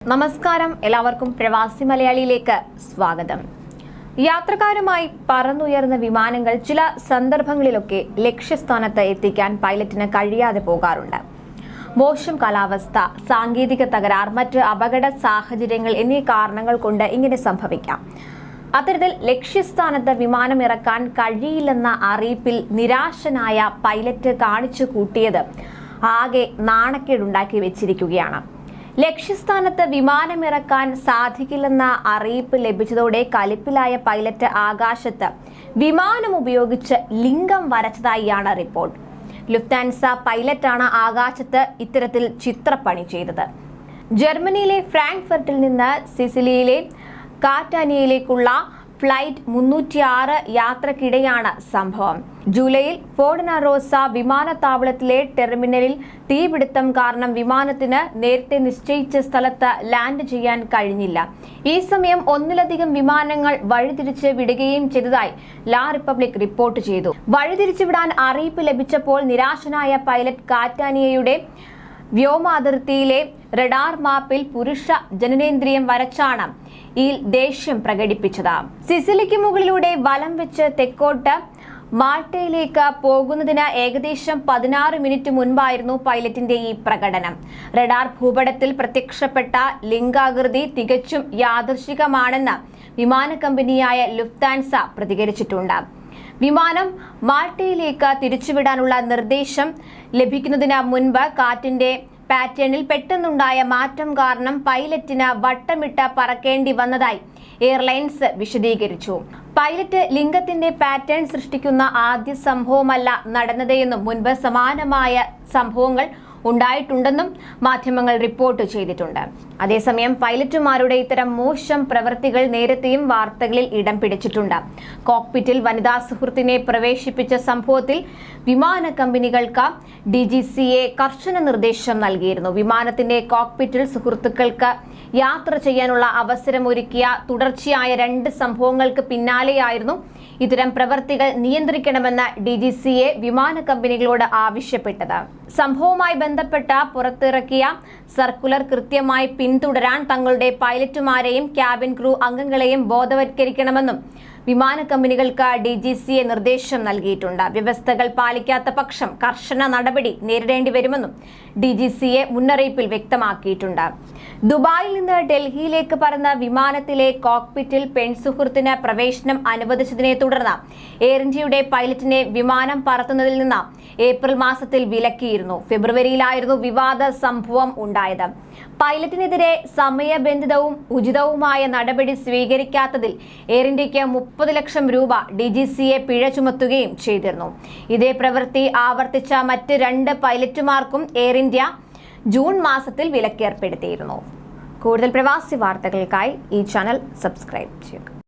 നമസ്കാരം, എല്ലാവർക്കും പ്രവാസി മലയാളിയിലേക്ക് സ്വാഗതം. യാത്രക്കാരുമായി പറന്നുയർന്ന വിമാനങ്ങൾ ചില സന്ദർഭങ്ങളിലൊക്കെ ലക്ഷ്യസ്ഥാനത്ത് എത്തിക്കാൻ പൈലറ്റിന് കഴിയാതെ പോകാറുണ്ട്. മോശം കാലാവസ്ഥ, സാങ്കേതിക തകരാർ, മറ്റ് അപകട സാഹചര്യങ്ങൾ എന്നീ കാരണങ്ങൾ കൊണ്ട് ഇങ്ങനെ സംഭവിക്കാം. അത്തരത്തിൽ ലക്ഷ്യസ്ഥാനത്ത് വിമാനം ഇറക്കാൻ കഴിയില്ലെന്ന അറിയിപ്പിൽ നിരാശനായ പൈലറ്റ് കാണിച്ചു കൂട്ടിയത് ആകെ നാണക്കേടുണ്ടാക്കി വെച്ചിരിക്കുകയാണ്. ലക്ഷ്യസ്ഥാനത്ത് വിമാനമിറക്കാൻ സാധിക്കില്ലെന്ന അറിയിപ്പ് ലഭിച്ചതോടെ കലിപ്പിലായ പൈലറ്റ് ആകാശത്ത് വിമാനം ഉപയോഗിച്ച് ലിംഗം വരച്ചതായാണ് റിപ്പോർട്ട്. ലുഫ്താൻസ പൈലറ്റാണ് ആകാശത്ത് ഇത്തരത്തിൽ ചിത്രപ്പണി ചെയ്തത്. ജർമ്മനിയിലെ ഫ്രാങ്ക്ഫർട്ടിൽ നിന്ന് സിസിലിയിലെ കാറ്റാനിയയിലേക്കുള്ള ഫ്ലൈറ്റ് 306 യാത്രക്കിടെയാണ് സംഭവം. ജൂലൈയിൽ ഫോർഡിനാറോസ വിമാനത്താവളത്തിലെ ടെർമിനലിൽ തീപിടുത്തം കാരണം വിമാനത്തിന് നേരത്തെ നിശ്ചയിച്ച സ്ഥലത്ത് ലാൻഡ് ചെയ്യാൻ കഴിഞ്ഞില്ല. ഈ സമയം ഒന്നിലധികം വിമാനങ്ങൾ വഴിതിരിച്ച് വിടുകയും ചെയ്തതായി ലാ റിപ്പബ്ലിക് റിപ്പോർട്ട് ചെയ്തു. വഴിതിരിച്ചുവിടാൻ അറിയിപ്പ് ലഭിച്ചപ്പോൾ നിരാശനായ പൈലറ്റ് കാറ്റാനിയയുടെ വ്യോമാതിർത്തിയിലെ റഡാർ മാപ്പിൽ പുരുഷ ജനനേന്ദ്രിയം വരച്ചാണ് ഈ ദേഷ്യം പ്രകടിപ്പിച്ചത്. സിസിലിക്ക് മുകളിലൂടെ വലം വെച്ച് തെക്കോട്ട് മാൾട്ടയിലേക്ക് പോകുന്നതിന് ഏകദേശം 16 മിനിറ്റ് മുൻപായിരുന്നു പൈലറ്റിന്റെ ഈ പ്രകടനം. റഡാർ ഭൂപടത്തിൽ പ്രത്യക്ഷപ്പെട്ട ലിംഗാകൃതി തികച്ചും യാദൃശ്ചികമാണെന്ന് വിമാന കമ്പനിയായ ലുഫ്താൻസ പ്രതികരിച്ചിട്ടുണ്ട്. വിമാനം മാൾട്ടയിലേക്ക് തിരിച്ചുവിടാനുള്ള നിർദ്ദേശം ലഭിക്കുന്നതിന് മുൻപ് കാറ്റിന്റെ പാറ്റേണിൽ പെട്ടെന്നുണ്ടായ മാറ്റം കാരണം പൈലറ്റിന് വട്ടമിട്ട് പറക്കേണ്ടി വന്നതായി എയർലൈൻസ് വിശദീകരിച്ചു. പൈലറ്റ് ലിംഗത്തിന്റെ പാറ്റേൺ സൃഷ്ടിക്കുന്ന ആദ്യ സംഭവമല്ല നടന്നതെന്നും മുൻപ് സമാനമായ സംഭവങ്ങൾ ഉണ്ടായിട്ടുണ്ടെന്നും മാധ്യമങ്ങൾ റിപ്പോർട്ട് ചെയ്തിട്ടുണ്ട്. അതേസമയം പൈലറ്റുമാരുടെ ഇത്തരം മോശം പ്രവൃത്തികൾ നേരത്തെയും വാർത്തകളിൽ ഇടം പിടിച്ചിട്ടുണ്ട്. കോക്പിറ്റിൽ വനിതാ സുഹൃത്തിനെ പ്രവേശിപ്പിച്ച സംഭവത്തിൽ വിമാന കമ്പനികൾക്ക് DGCA കർശന നിർദ്ദേശം നൽകിയിരുന്നു. വിമാനത്തിന്റെ കോക്പിറ്റിൽ സുഹൃത്തുക്കൾക്ക് യാത്ര ചെയ്യാനുള്ള അവസരമൊരുക്കിയ തുടർച്ചയായ 2 സംഭവങ്ങൾക്ക് പിന്നാലെയായിരുന്നു ഇത്തരം പ്രവർത്തികൾ നിയന്ത്രിക്കണമെന്ന് DGCA വിമാന കമ്പനികളോട് ആവശ്യപ്പെട്ടത്. സംഭവവുമായി ബന്ധപ്പെട്ട പുറത്തിറക്കിയ സർക്കുലർ കൃത്യമായി പിന്തുടരാൻ തങ്ങളുടെ പൈലറ്റുമാരെയും ക്യാബിൻ ക്രൂ അംഗങ്ങളെയും ബോധവൽക്കരിക്കണമെന്നും വിമാന കമ്പനികൾക്ക് DGCA നിർദ്ദേശം നൽകിയിട്ടുണ്ട്. വ്യവസ്ഥകൾ പാലിക്കാത്ത പക്ഷം കർശന നടപടി നേരിടേണ്ടി വരുമെന്നും DGCA മുന്നറിയിപ്പിൽ വ്യക്തമാക്കിയിട്ടുണ്ട്. ദുബായിൽ നിന്ന് ഡൽഹിയിലേക്ക് പറന്ന വിമാനത്തിലെ കോക്പിറ്റിൽ പെൺസുഹൃത്തിന് പ്രവേശനം അനുവദിച്ചതിനെ തുടർന്ന് എയർ ഇന്ത്യയുടെ പൈലറ്റിനെ വിമാനം പറത്തുന്നതിൽ നിന്ന് ഏപ്രിൽ മാസത്തിൽ വിലക്കിയിരുന്നു. ഫെബ്രുവരിയിലായിരുന്നു വിവാദ സംഭവം ഉണ്ടായത്. പൈലറ്റിനെതിരെ സമയബന്ധിതവും ഉചിതവുമായ നടപടി സ്വീകരിക്കാത്തതിൽ എയർ ഇന്ത്യക്ക് 30 ലക്ഷം രൂപ DGCA പിഴ ചുമത്തുകയും ചെയ്തിരുന്നു. ഇതേ പ്രവൃത്തി ആവർത്തിച്ച മറ്റ് 2 പൈലറ്റുമാർക്കും എയർ ഇന്ത്യ ജൂൺ മാസത്തിൽ വിലക്കേർപ്പെടുത്തിയിരുന്നു. കൂടുതൽ പ്രവാസി വാർത്തകൾക്കായി ഈ ചാനൽ സബ്സ്ക്രൈബ് ചെയ്യുക.